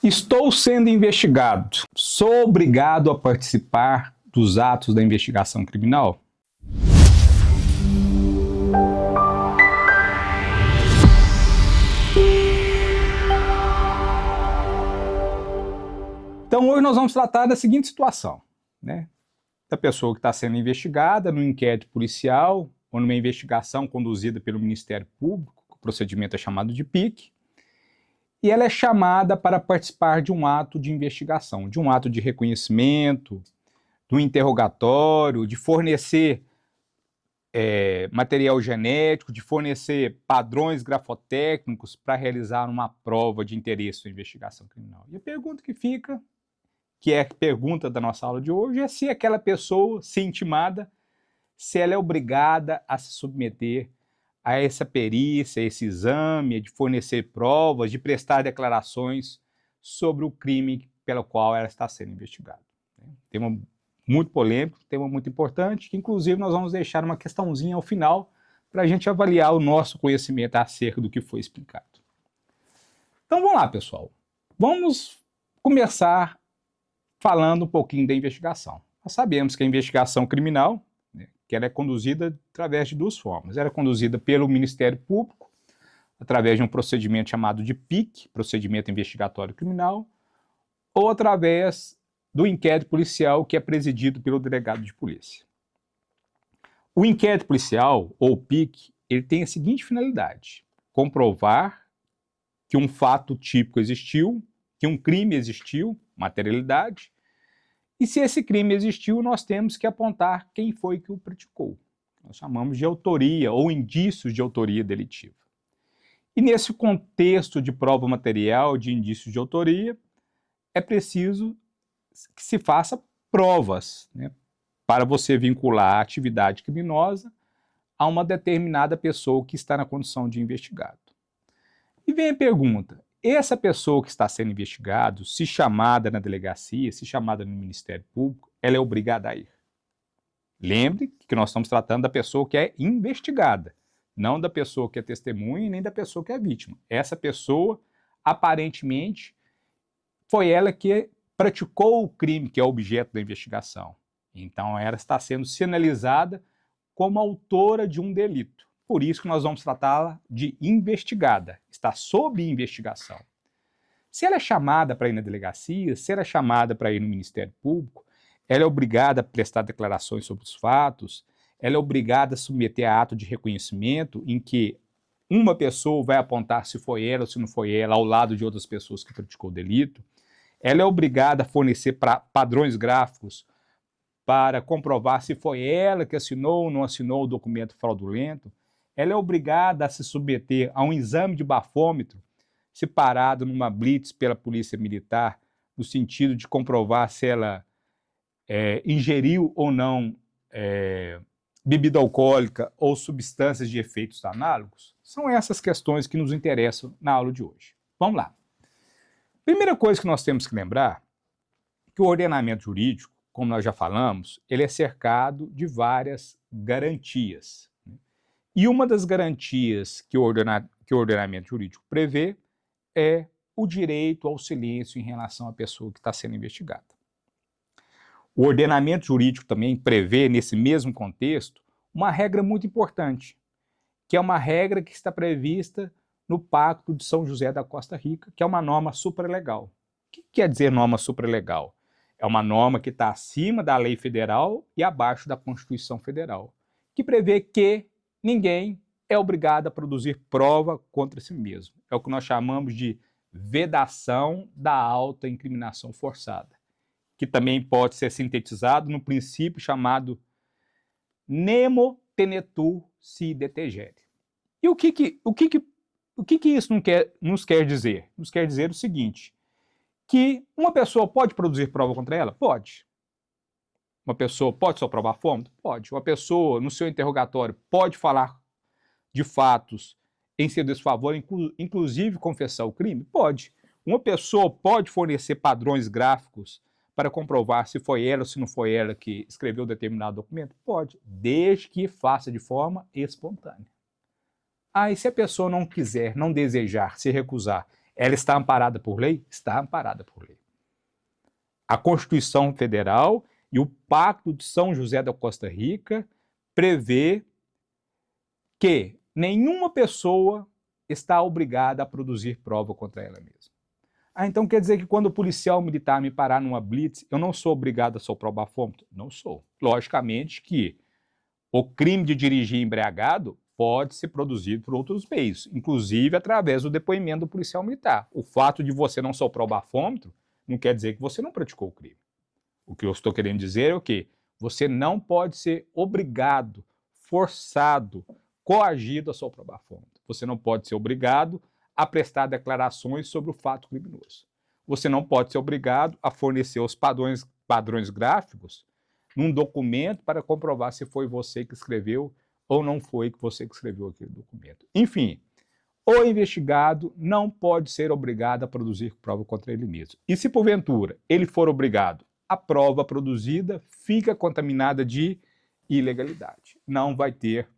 Estou sendo investigado. Sou obrigado a participar dos atos da investigação criminal? Então hoje nós vamos tratar da seguinte situação, né? Da pessoa que está sendo investigada num inquérito policial ou numa investigação conduzida pelo Ministério Público, o procedimento é chamado de PIC, e ela é chamada para participar de um ato de investigação, de um ato de reconhecimento, do interrogatório, de fornecer material genético, de fornecer padrões grafotécnicos para realizar uma prova de interesse na investigação criminal. E a pergunta que fica, que é a pergunta da nossa aula de hoje, é se aquela pessoa, se intimada, se ela é obrigada a se submeter a essa perícia, a esse exame, de fornecer provas, de prestar declarações sobre o crime pelo qual ela está sendo investigada. Tema muito polêmico, tema muito importante, que inclusive nós vamos deixar uma questãozinha ao final para a gente avaliar o nosso conhecimento acerca do que foi explicado. Então vamos lá, pessoal. Vamos começar falando um pouquinho da investigação. Nós sabemos que a investigação criminal, que ela é conduzida através de duas formas. Ela é conduzida pelo Ministério Público, através de um procedimento chamado de PIC, Procedimento Investigatório Criminal, ou através do inquérito policial, que é presidido pelo delegado de polícia. O inquérito policial, ou PIC, ele tem a seguinte finalidade: comprovar que um fato típico existiu, que um crime existiu, materialidade, e se esse crime existiu, nós temos que apontar quem foi que o praticou. Nós chamamos de autoria ou indícios de autoria delitiva. E nesse contexto de prova material, de indícios de autoria, é preciso que se faça provas, né, para você vincular a atividade criminosa a uma determinada pessoa que está na condição de investigado. E vem a pergunta: essa pessoa que está sendo investigada, se chamada na delegacia, se chamada no Ministério Público, ela é obrigada a ir. Lembre que nós estamos tratando da pessoa que é investigada, não da pessoa que é testemunha e nem da pessoa que é vítima. Essa pessoa, aparentemente, foi ela que praticou o crime que é objeto da investigação. Então, ela está sendo sinalizada como autora de um delito. Por isso que nós vamos tratá-la de investigada, está sob investigação. Se ela é chamada para ir na delegacia, se ela é chamada para ir no Ministério Público, ela é obrigada a prestar declarações sobre os fatos, ela é obrigada a submeter a ato de reconhecimento em que uma pessoa vai apontar se foi ela ou se não foi ela, ao lado de outras pessoas que praticou o delito, ela é obrigada a fornecer padrões gráficos para comprovar se foi ela que assinou ou não assinou o documento fraudulento, ela é obrigada a se submeter a um exame de bafômetro separado numa blitz pela Polícia Militar, no sentido de comprovar se ela ingeriu ou não bebida alcoólica ou substâncias de efeitos análogos. São essas questões que nos interessam na aula de hoje. Vamos lá. Primeira coisa que nós temos que lembrar é que o ordenamento jurídico, como nós já falamos, ele é cercado de várias garantias. E uma das garantias que o ordenamento jurídico prevê é o direito ao silêncio em relação à pessoa que está sendo investigada. O ordenamento jurídico também prevê, nesse mesmo contexto, uma regra muito importante, que é uma regra que está prevista no Pacto de São José da Costa Rica, que é uma norma supralegal. O que quer dizer norma supralegal? É uma norma que está acima da lei federal e abaixo da Constituição Federal, que prevê que ninguém é obrigado a produzir prova contra si mesmo. É o que nós chamamos de vedação da autoincriminação forçada, que também pode ser sintetizado no princípio chamado nemo tenetur si detegere. E o que isso nos quer dizer? Nos quer dizer o seguinte, que uma pessoa pode produzir prova contra ela? Pode. Uma pessoa pode só provar fômito? Pode. Uma pessoa, no seu interrogatório, pode falar de fatos em seu desfavor, inclusive confessar o crime? Pode. Uma pessoa pode fornecer padrões gráficos para comprovar se foi ela ou se não foi ela que escreveu determinado documento? Pode, desde que faça de forma espontânea. E se a pessoa não quiser, não desejar, se recusar, Ela está amparada por lei? Está amparada por lei. A Constituição Federal e o Pacto de São José da Costa Rica prevê que nenhuma pessoa está obrigada a produzir prova contra ela mesma. Então quer dizer que quando o policial militar me parar numa blitz, eu não sou obrigado a soprar o bafômetro? Não sou. Logicamente que o crime de dirigir embriagado pode ser produzido por outros meios, inclusive através do depoimento do policial militar. O fato de você não soprar o bafômetro não quer dizer que você não praticou o crime. O que eu estou querendo dizer é o quê? Você não pode ser obrigado, forçado, coagido a soprar o bafômetro. Você não pode ser obrigado a prestar declarações sobre o fato criminoso. Você não pode ser obrigado a fornecer os padrões gráficos num documento para comprovar se foi você que escreveu ou não foi você que escreveu aquele documento. Enfim, o investigado não pode ser obrigado a produzir prova contra ele mesmo. E se porventura ele for obrigado, a prova produzida fica contaminada de ilegalidade. Não vai ter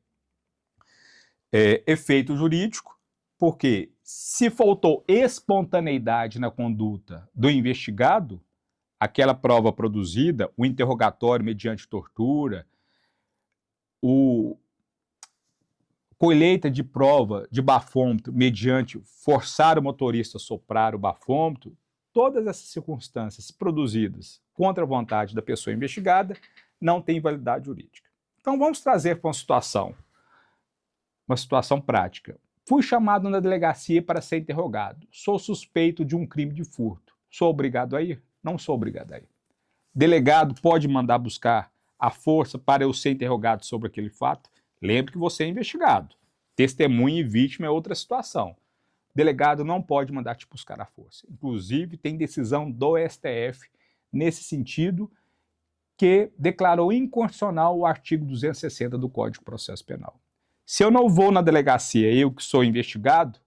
efeito jurídico, porque se faltou espontaneidade na conduta do investigado, aquela prova produzida, o interrogatório mediante tortura, colheita de prova de bafômetro mediante forçar o motorista a soprar o bafômetro, todas essas circunstâncias produzidas contra a vontade da pessoa investigada não têm validade jurídica. Então vamos trazer para uma situação prática. Fui chamado na delegacia para ser interrogado. Sou suspeito de um crime de furto. Sou obrigado a ir? Não sou obrigado a ir. Delegado pode mandar buscar à força para eu ser interrogado sobre aquele fato? Lembre que você é investigado. Testemunha e vítima é outra situação. Delegado não pode mandar te buscar à força. Inclusive, tem decisão do STF nesse sentido, que declarou inconstitucional o artigo 260 do Código de Processo Penal. Se eu não vou na delegacia, eu que sou investigado,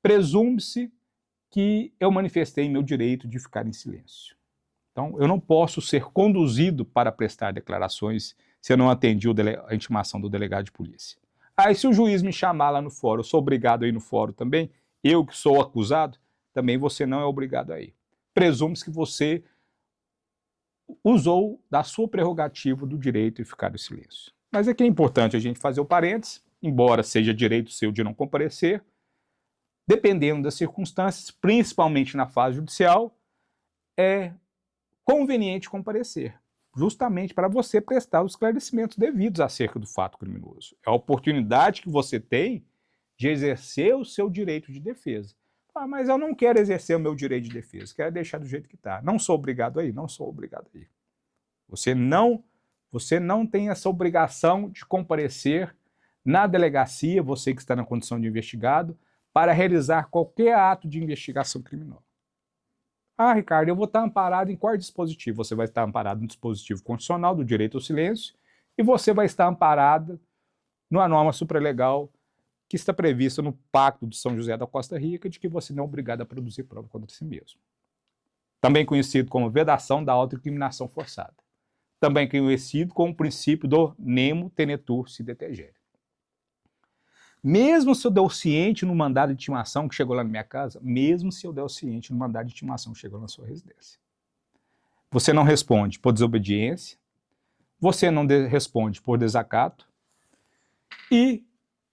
presume-se que eu manifestei meu direito de ficar em silêncio. Então, eu não posso ser conduzido para prestar declarações se eu não atendi a intimação do delegado de polícia. Aí, se o juiz me chamar lá no fórum, eu sou obrigado a ir no fórum também, eu que sou acusado, também você não é obrigado a ir. Presume-se que você usou da sua prerrogativa do direito de ficar em silêncio. Mas aqui é importante a gente fazer o parênteses, embora seja direito seu de não comparecer, dependendo das circunstâncias, principalmente na fase judicial, é conveniente comparecer, justamente para você prestar os esclarecimentos devidos acerca do fato criminoso. É a oportunidade que você tem de exercer o seu direito de defesa. Ah, mas eu não quero exercer o meu direito de defesa, quero deixar do jeito que está. Não sou obrigado a ir, não sou obrigado a ir. Você não tem essa obrigação de comparecer na delegacia, você que está na condição de investigado, para realizar qualquer ato de investigação criminal. Ah, Ricardo, eu vou estar amparado em qual dispositivo? Você vai estar amparado no dispositivo constitucional do direito ao silêncio e você vai estar amparado numa norma supralegal que está prevista no Pacto de São José da Costa Rica, de que você não é obrigado a produzir prova contra si mesmo. Também conhecido como vedação da autoincriminação forçada. Também conhecido como o princípio do nemo tenetur si detegere. Mesmo se eu der o ciente no mandado de intimação que chegou lá na minha casa, mesmo se eu der o ciente no mandado de intimação que chegou na sua residência. Você não responde por desobediência, você não responde por desacato e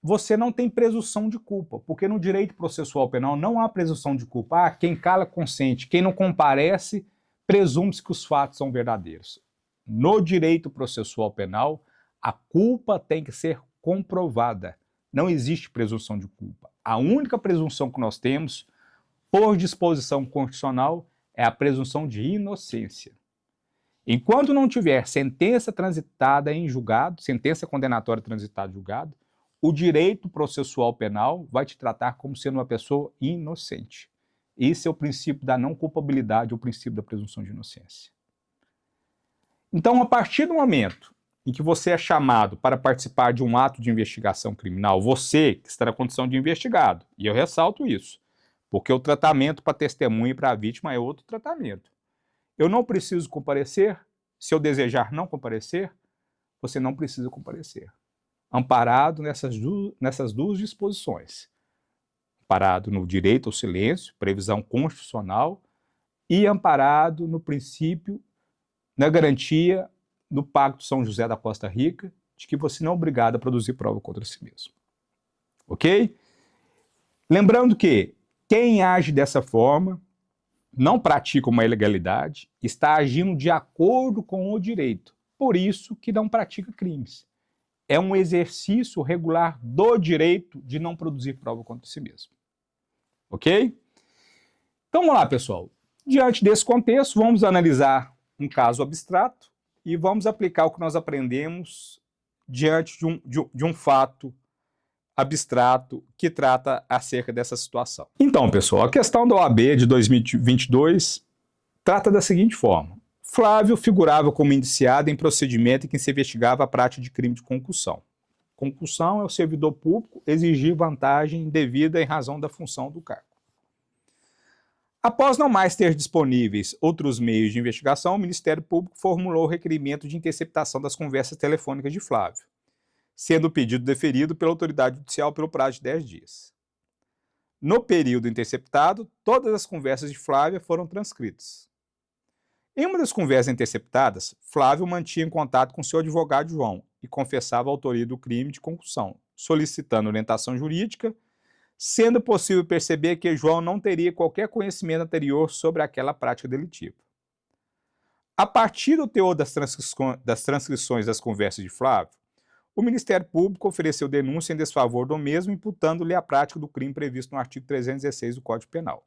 você não tem presunção de culpa, porque no direito processual penal não há presunção de culpa. Ah, quem cala consente, quem não comparece, presume-se que os fatos são verdadeiros. No direito processual penal, a culpa tem que ser comprovada. Não existe presunção de culpa. A única presunção que nós temos, por disposição constitucional, é a presunção de inocência. Enquanto não tiver sentença transitada em julgado, sentença condenatória transitada em julgado, o direito processual penal vai te tratar como sendo uma pessoa inocente. Esse é o princípio da não culpabilidade, o princípio da presunção de inocência. Então, a partir do momento em que você é chamado para participar de um ato de investigação criminal, você que está na condição de investigado, e eu ressalto isso, porque o tratamento para testemunha e para a vítima é outro tratamento. Eu não preciso comparecer, se eu desejar não comparecer, você não precisa comparecer. Amparado nessas duas disposições. amparado no direito ao silêncio, previsão constitucional, e amparado no princípio, na garantia do Pacto São José da Costa Rica, de que você não é obrigado a produzir prova contra si mesmo. Ok? Lembrando que quem age dessa forma não pratica uma ilegalidade, está agindo de acordo com o direito. Por isso que não pratica crimes. É um exercício regular do direito de não produzir prova contra si mesmo. Ok? Então vamos lá, pessoal. Diante desse contexto, vamos analisar um caso abstrato e vamos aplicar o que nós aprendemos diante de um fato abstrato que trata acerca dessa situação. Então, pessoal, a questão da OAB de 2022 trata da seguinte forma. Flávio figurava como indiciado em procedimento em que se investigava a prática de crime de concussão. Concussão é o servidor público exigir vantagem indevida em razão da função do cargo. Após não mais ter disponíveis outros meios de investigação, o Ministério Público formulou o requerimento de interceptação das conversas telefônicas de Flávio, sendo o pedido deferido pela autoridade judicial pelo prazo de 10 dias. No período interceptado, todas as conversas de Flávia foram transcritas. Em uma das conversas interceptadas, Flávio mantinha contato com seu advogado João e confessava a autoria do crime de concussão, solicitando orientação jurídica, sendo possível perceber que João não teria qualquer conhecimento anterior sobre aquela prática delitiva. A partir do teor das transcrições das conversas de Flávio, o Ministério Público ofereceu denúncia em desfavor do mesmo, imputando-lhe a prática do crime previsto no artigo 316 do Código Penal.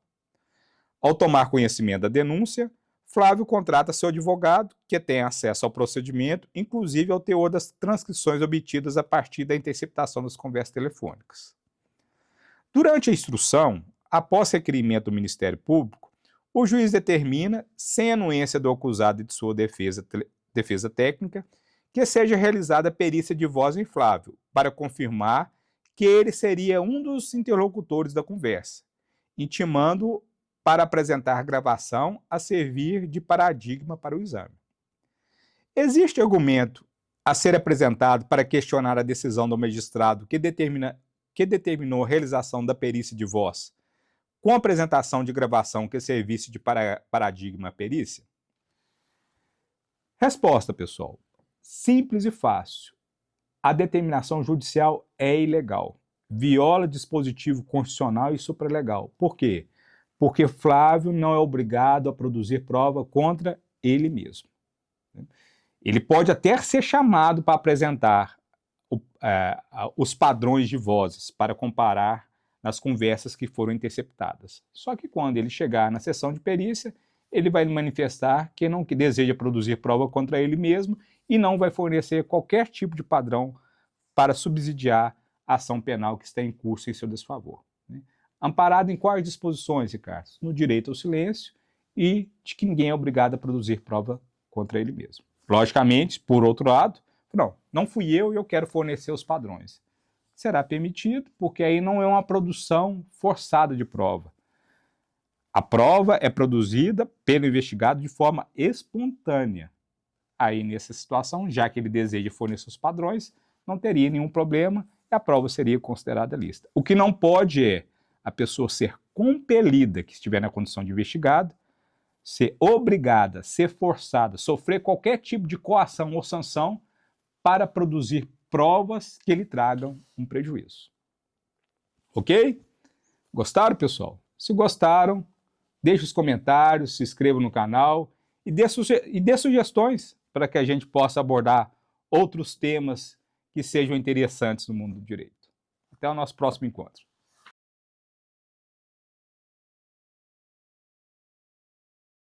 Ao tomar conhecimento da denúncia, Flávio contrata seu advogado, que tem acesso ao procedimento, inclusive ao teor das transcrições obtidas a partir da interceptação das conversas telefônicas. Durante a instrução, após requerimento do Ministério Público, o juiz determina, sem anuência do acusado e de sua defesa técnica, que seja realizada a perícia de voz em Flávio, para confirmar que ele seria um dos interlocutores da conversa, intimando-o para apresentar gravação a servir de paradigma para o exame. Existe argumento a ser apresentado para questionar a decisão do magistrado que determinou a realização da perícia de voz com apresentação de gravação que servisse de paradigma à perícia? Resposta, pessoal. Simples e fácil. A determinação judicial é ilegal. Viola dispositivo constitucional e supralegal. Por quê? Porque Flávio não é obrigado a produzir prova contra ele mesmo. Ele pode até ser chamado para apresentar os padrões de vozes para comparar nas conversas que foram interceptadas. Só que quando ele chegar na sessão de perícia, ele vai manifestar que não deseja produzir prova contra ele mesmo e não vai fornecer qualquer tipo de padrão para subsidiar a ação penal que está em curso em seu desfavor. Amparado em quais disposições, Ricardo? No direito ao silêncio e de que ninguém é obrigado a produzir prova contra ele mesmo. Logicamente, por outro lado, não fui eu e eu quero fornecer os padrões. Será permitido, porque aí não é uma produção forçada de prova. A prova é produzida pelo investigado de forma espontânea. Aí, nessa situação, já que ele deseja fornecer os padrões, não teria nenhum problema e a prova seria considerada lista. O que não pode é a pessoa ser compelida, que estiver na condição de investigado, ser obrigada, ser forçada, sofrer qualquer tipo de coação ou sanção para produzir provas que lhe tragam um prejuízo. Ok? Gostaram, pessoal? Se gostaram, deixe os comentários, se inscreva no canal e dê sugestões para que a gente possa abordar outros temas que sejam interessantes no mundo do direito. Até o nosso próximo encontro.